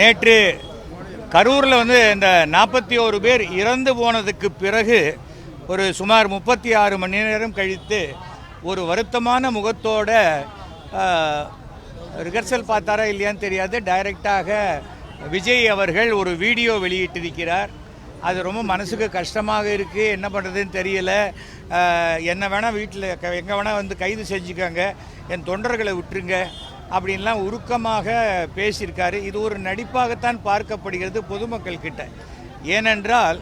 நேற்று கரூரில் இந்த 41 பேர் இறந்து போனதுக்கு பிறகு ஒரு சுமார் 36 மணி நேரம் கழித்து ஒரு வருத்தமான முகத்தோட ரிஹர்சல் பார்த்தாரா இல்லையான்னு தெரியாது, டைரக்டாக விஜய் அவர்கள் ஒரு வீடியோ வெளியிட்டிருக்கிறார். அது ரொம்ப மனசுக்கு கஷ்டமாக இருக்குது. என்ன பண்ணுறதுன்னு தெரியல. என்ன வேணால் வீட்டில் எங்கே வேணால் கைது செஞ்சுக்கோங்க, என் தொண்டர்களை விட்டுருங்க அப்படின்லாம் உருக்கமாக பேசியிருக்காரு. இது ஒரு நடிப்பாகத்தான் பார்க்கப்படுகிறது பொதுமக்கள் கிட்ட. ஏனென்றால்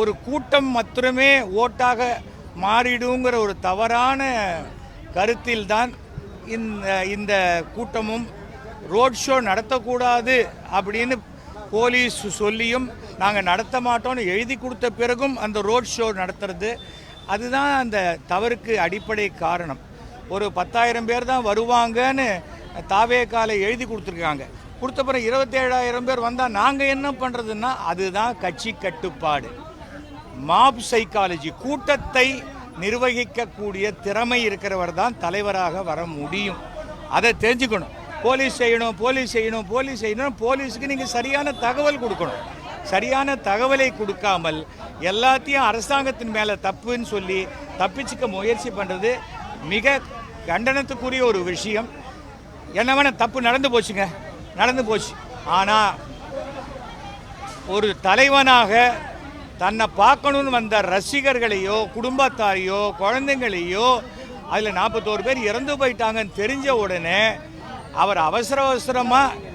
ஒரு கூட்டம் மாத்திரமே ஓட்டாக மாறிடுங்கிற ஒரு தவறான கருத்தில்தான் இந்த கூட்டமும் ரோட் ஷோ நடத்தக்கூடாது அப்படின்னு போலீஸ் சொல்லியும் நாங்கள் நடத்த மாட்டோம்னு எழுதி கொடுத்த பிறகும் அந்த ரோட் ஷோ நடத்துறது, அதுதான் அந்த தவறுக்கு அடிப்படை காரணம். ஒரு 10,000 பேர் தான் வருவாங்கன்னு தாவேக்கால எழுதி கொடுத்துருக்காங்க. கொடுத்த பிறகு 27,000 பேர் வந்தால் நாங்கள் என்ன பண்ணுறதுன்னா, அதுதான் கட்சி கட்டுப்பாடு, மாப் சைக்காலஜி. கூட்டத்தை நிர்வகிக்கக்கூடிய திறமை இருக்கிறவர் தான் தலைவராக வர முடியும். அதை தெரிஞ்சுக்கணும். போலீஸ் செய்யணும். போலீஸுக்கு நீங்கள் சரியான தகவல் கொடுக்கணும். சரியான தகவலை கொடுக்காமல் எல்லாத்தையும் அரசாங்கத்தின் மேலே தப்புன்னு சொல்லி தப்பிச்சுக்க முயற்சி பண்ணுறது மிக கண்டனத்துக்குரிய ஒரு விஷயம். என்ன வேணால் தப்பு நடந்து போச்சு. ஆனால் ஒரு தலைவனாக தன்னை பார்க்கணுன்னு வந்த ரசிகர்களையோ குடும்பத்தாரையோ குழந்தைங்களையோ அதில் 41 பேர் இறந்து போயிட்டாங்கன்னு தெரிஞ்ச உடனே அவர் அவசரமாக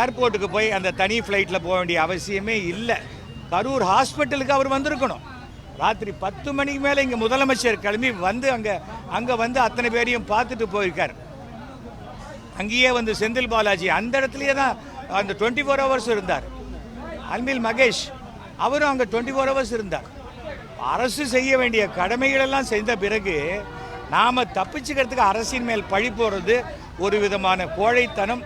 ஏர்போர்ட்டுக்கு போய் அந்த தனி ஃப்ளைட்டில் போக வேண்டிய அவசியமே இல்லை. கரூர் ஹாஸ்பிட்டலுக்கு அவர் வந்திருக்கணும். ராத்திரி 10 மணிக்கு மேலே இங்கே முதலமைச்சர் கிளம்பி அங்கே அத்தனை பேரையும் பார்த்துட்டு போயிருக்கார். அங்கேயே செந்தில் பாலாஜி அந்த இடத்துலையே தான் அந்த 24 ஹவர்ஸ் இருந்தார். அன்பில் மகேஷ் அவரும் அங்கே 24 ஹவர்ஸ் இருந்தார். அரசு செய்ய வேண்டிய கடமைகளெல்லாம் செய்த பிறகு நாம் தப்பிச்சுக்கிறதுக்கு அரசின் மேல் பழி போடுறது ஒரு விதமான கோழைத்தனம்.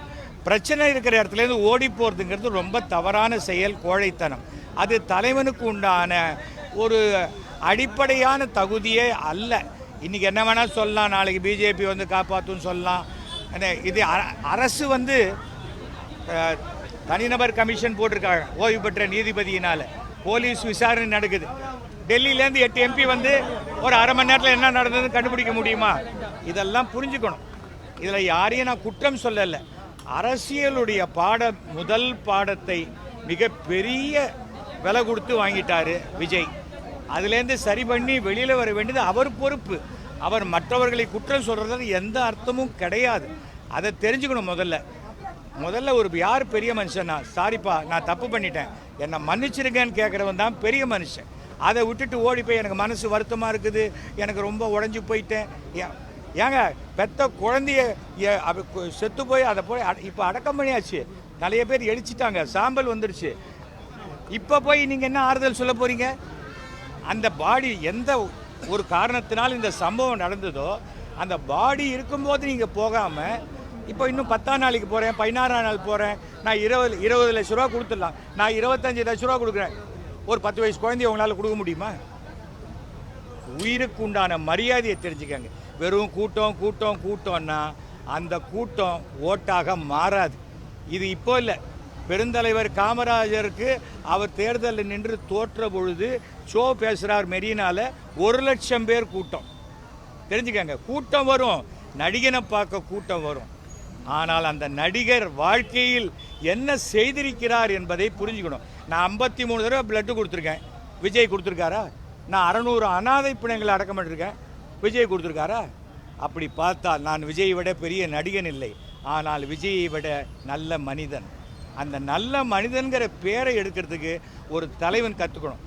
பிரச்சனை இருக்கிற இடத்துலேருந்து ஓடி போகிறதுங்கிறது ரொம்ப தவறான செயல், கோழைத்தனம். அது தலைவனுக்கு உண்டான ஒரு அடிப்படையான தகுதியே அல்ல. இன்றைக்கி என்ன வேணால் சொல்லலாம், நாளைக்கு பிஜேபி காப்பாற்றுன்னு சொல்லலாம். இது அரசு தனிநபர் கமிஷன் போட்டிருக்காங்க ஓய்வு பெற்ற நீதிபதியினால். போலீஸ் விசாரணை நடக்குது. டெல்லியிலேருந்து 8 எம்பி ஒரு அரை மணி நேரத்தில் என்ன நடந்ததுன்னு கண்டுபிடிக்க முடியுமா? இதெல்லாம் புரிஞ்சுக்கணும். இதில் யாரையும் நான் குற்றம் சொல்லலை. அரசியலுடைய முதல் பாடத்தை மிக பெரிய விலை கொடுத்து வாங்கிட்டார் விஜய். அதுலேருந்து சரி பண்ணி வெளியில் வர வேண்டியது அவர் பொறுப்பு. அவர் மற்றவர்களை குற்றம் சொல்கிறது எந்த அர்த்தமும் கிடையாது. அதை தெரிஞ்சுக்கணும். முதல்ல ஒரு யார் பெரிய மனுஷன்னா, சாரிப்பா நான் தப்பு பண்ணிட்டேன் என்னை மன்னிச்சிருக்கேன்னு கேட்குறவன் தான் பெரிய மனுஷன். அதை விட்டுட்டு ஓடி போய் எனக்கு மனசு வருத்தமாக இருக்குது, எனக்கு ரொம்ப உடஞ்சி போயிட்டேன். ஏங்க பெத்த குழந்தைய செத்து போய் அதை போய் இப்போ அடக்கம் பண்ணியாச்சு. நிறைய பேர் எரிச்சிட்டாங்க, சாம்பல் வந்துடுச்சு. இப்போ போய் நீங்கள் என்ன ஆறுதல் சொல்ல போகிறீங்க? அந்த பாடி எந்த ஒரு காரணத்தினால் இந்த சம்பவம் நடந்ததோ அந்த பாடி இருக்கும்போது நீங்கள் போகாமல் இப்போ இன்னும் 10ஆம் நாளைக்கு போகிறேன், 16ஆம் நாள் போகிறேன், நான் 20 லட்ச ரூபா கொடுத்துடலாம், நான் 25 லட்ச ரூபா கொடுக்குறேன், ஒரு 10 வயசு குழந்தைய உங்களால் கொடுக்க முடியுமா? உயிருக்கு உண்டான மரியாதையை தெரிஞ்சுக்கங்க. வெறும் கூட்டம்னா அந்த கூட்டம் ஓட்டாக மாறாது. இது இப்போ இல்லை. பெருந்தலைவர் காமராஜருக்கு அவர் தேர்தலில் நின்று தோற்ற பொழுது ஷோ பேசுகிறார் மெரினால, 1 லட்சம் பேர் கூட்டம். தெரிஞ்சுக்கங்க, கூட்டம் வரும், நடிகனை பார்க்க கூட்டம் வரும். ஆனால் அந்த நடிகர் வாழ்க்கையில் என்ன செய்திருக்கிறார் என்பதை புரிஞ்சுக்கணும். நான் 53 தடவை பிளட்டு கொடுத்துருக்கேன், விஜய் கொடுத்துருக்காரா? நான் 600 அனாதை பிணைங்களை அடக்கம் பண்ணிருக்கேன், விஜய் கொடுத்துருக்காரா? அப்படி பார்த்தால் நான் விஜயை விட பெரிய நடிகன் இல்லை, ஆனால் விஜயை விட நல்ல மனிதன். அந்த நல்ல மனிதன்கிற பேரை எடுக்கிறதுக்கு ஒரு தலைவன் கற்றுக்கணும்.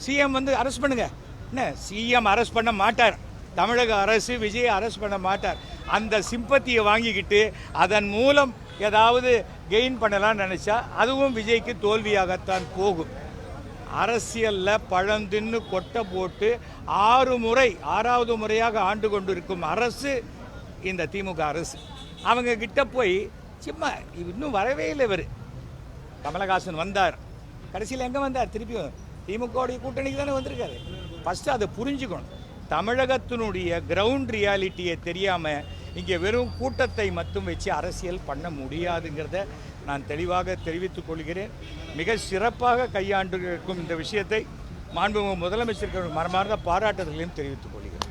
சிஎம் அரெஸ்ட் பண்ணுங்க, என்ன சிஎம் அரெஸ்ட் பண்ண மாட்டார், தமிழக அரசு விஜயை அரெஸ்ட் பண்ண மாட்டார். அந்த சிம்பத்தியை வாங்கிக்கிட்டு அதன் மூலம் ஏதாவது கெயின் பண்ணலாம்னு நினச்சா அதுவும் விஜய்க்கு தோல்வியாகத்தான் போகும். அரசியலில் பழந்தின்னு கொட்டை போட்டு 6வது முறையாக ஆண்டு கொண்டு இருக்கும் அரசு இந்த திமுக அரசு. அவங்க கிட்ட போய் சும்மா இன்னும் வரவே இல்லை. இவர் கமலஹாசன் வந்தார், கடைசியில் எங்கே வந்தார்? திருப்பியும் திமுகவுடைய கூட்டணிக்கு தானே வந்திருக்காரு. ஃபஸ்ட்டு அதை புரிஞ்சுக்கணும். தமிழகத்தினுடைய கிரவுண்ட் ரியாலிட்டியை தெரியாமல் இங்கே வெறும் கூட்டத்தை மட்டும் வச்சு அரசியல் பண்ண முடியாதுங்கிறத நான் தெளிவாக தெரிவித்துக் கொள்கிறேன். மிக சிறப்பாக கையாண்டு இருக்கும் இந்த விஷயத்தை மாண்புமிகு முதலமைச்சருக்கு மனமார்ந்த பாராட்டுதலையும் தெரிவித்துக் கொள்கிறேன்.